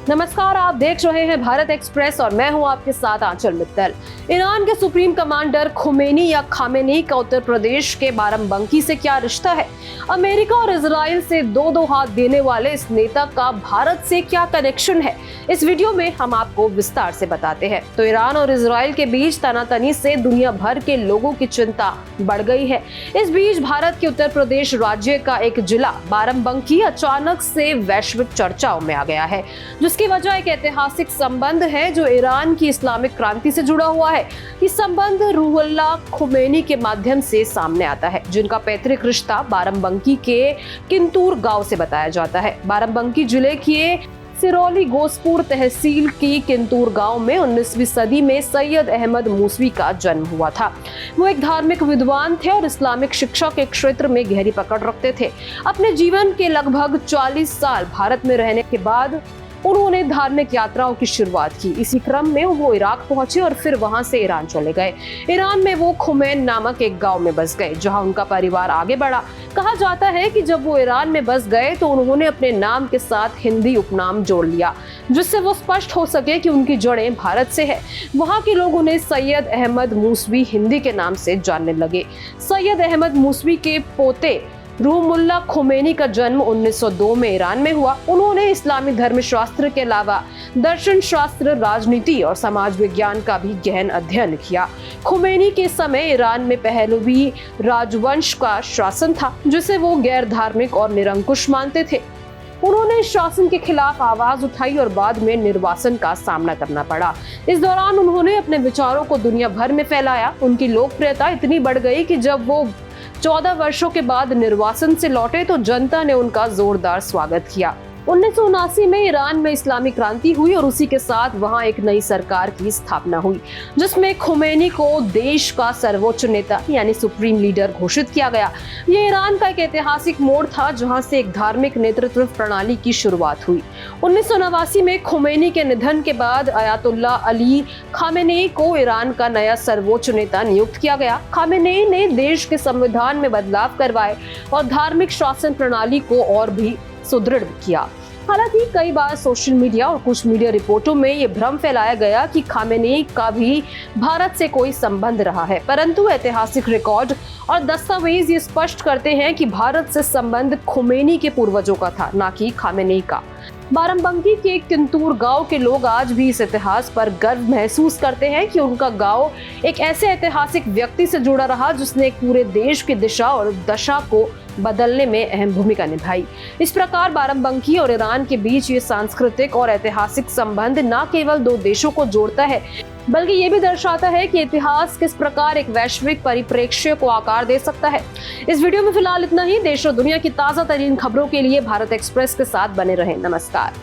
नमस्कार, आप देख रहे हैं भारत एक्सप्रेस और मैं हूं आपके साथ आंचल मित्तल। ईरान के सुप्रीम कमांडर खुमैनी या खामेनी का उत्तर प्रदेश के बाराबंकी से क्या रिश्ता है? अमेरिका और इजराइल से दो हाथ देने वाले इस नेता का भारत से क्या कनेक्शन है? इस वीडियो में हम आपको विस्तार से बताते हैं। तो ईरान और इजराइल के बीच तनातनी से दुनिया भर के लोगों की चिंता बढ़ गई है। इस बीच भारत के उत्तर प्रदेश राज्य का एक जिला बाराबंकी अचानक से वैश्विक चर्चाओं में आ गया है, जिसकी वजह एक ऐतिहासिक संबंध है जो ईरान की इस्लामिक क्रांति से जुड़ा हुआ है। ये संबंध रूहुल्लाह खुमैनी के माध्यम से सामने आता है, जिनका पैतृक रिश्ता बाराबंकी के किंतूर गांव से बताया जाता है। बाराबंकी जिले के सिरोली गोसपुर तहसील की किंतूर गांव में 19वीं सदी में सैयद अहमद मूसवी का जन्म हुआ था। वो एक धार्मिक विद्वान थे और इस्लामिक शिक्षा के क्षेत्र में गहरी पकड़ रखते थे। अपने जीवन के लगभग 40 साल भारत में रहने के बाद उन्होंने धार्मिक यात्राओं की शुरुआत की। इसी क्रम में वो इराक पहुंचे और फिर वहां से ईरान चले गए। ईरान में वो खुमैन नामक एक गांव में बस गए, जहां उनका परिवार आगे बढ़ा। कहा जाता है कि जब वो ईरान में बस गए तो उन्होंने अपने नाम के साथ हिंदी उपनाम जोड़ लिया, जिससे वो स्पष्ट हो सके कि उनकी जड़ें भारत से है। वहां के लोग उन्हें सैयद अहमद मूसवी हिंदी के नाम से जानने लगे। सैयद अहमद मूसवी के पोते रूहुल्लाह खुमैनी का जन्म 1902 में ईरान में हुआ। उन्होंने इस्लामी धर्मशास्त्र के अलावा दर्शन शास्त्र, राजनीति और समाज विज्ञान का भी गहन अध्ययन किया। खुमैनी के समय ईरान में पहलवी राजवंश का शासन था, जिसे वो गैर धार्मिक और निरंकुश मानते थे। उन्होंने शासन के खिलाफ आवाज उठाई और बाद में निर्वासन का सामना करना पड़ा। इस दौरान उन्होंने अपने विचारों को दुनिया भर में फैलाया। उनकी लोकप्रियता इतनी बढ़ गई कि जब वो 14 वर्षों के बाद निर्वासन से लौटे तो जनता ने उनका जोरदार स्वागत किया। 1979 में ईरान में इस्लामी क्रांति हुई और उसी के साथ वहां एक नई सरकार की स्थापना हुई, जिसमें खुमैनी को देश का सर्वोच्च नेता यानी सुप्रीम लीडर घोषित किया गया। ये ईरान का एक ऐतिहासिक मोड़ था, जहां से एक धार्मिक नेतृत्व प्रणाली की शुरुआत हुई। 1989 में खुमैनी के निधन के बाद अयातुल्लाह अली खामेनेई को ईरान का नया सर्वोच्च नेता नियुक्त किया गया। खामेनेई ने देश के संविधान में बदलाव करवाए और धार्मिक शासन प्रणाली को और भी सुदृढ़ किया। हालांकि कई बार सोशल मीडिया और कुछ मीडिया रिपोर्टों में ये भ्रम फैलाया गया कि खामेनेई का भी भारत से कोई संबंध रहा है, परंतु ऐतिहासिक रिकॉर्ड और दस्तावेज ये स्पष्ट करते हैं कि भारत से संबंध खुमैनी के पूर्वजों का था, न कि खामेनेई का। बाराबंकी के किंतूर गांव के लोग आज भी इस इतिहास पर गर्व महसूस करते हैं कि उनका गांव एक ऐसे ऐतिहासिक व्यक्ति से जुड़ा रहा, जिसने पूरे देश की दिशा और दशा को बदलने में अहम भूमिका निभाई। इस प्रकार बाराबंकी और ईरान के बीच ये सांस्कृतिक और ऐतिहासिक संबंध न केवल दो देशों को जोड़ता है, बल्कि ये भी दर्शाता है कि इतिहास किस प्रकार एक वैश्विक परिप्रेक्ष्य को आकार दे सकता है। इस वीडियो में फिलहाल इतना ही। देश और दुनिया की ताजा तरीन खबरों के लिए भारत एक्सप्रेस के साथ बने रहें। नमस्कार।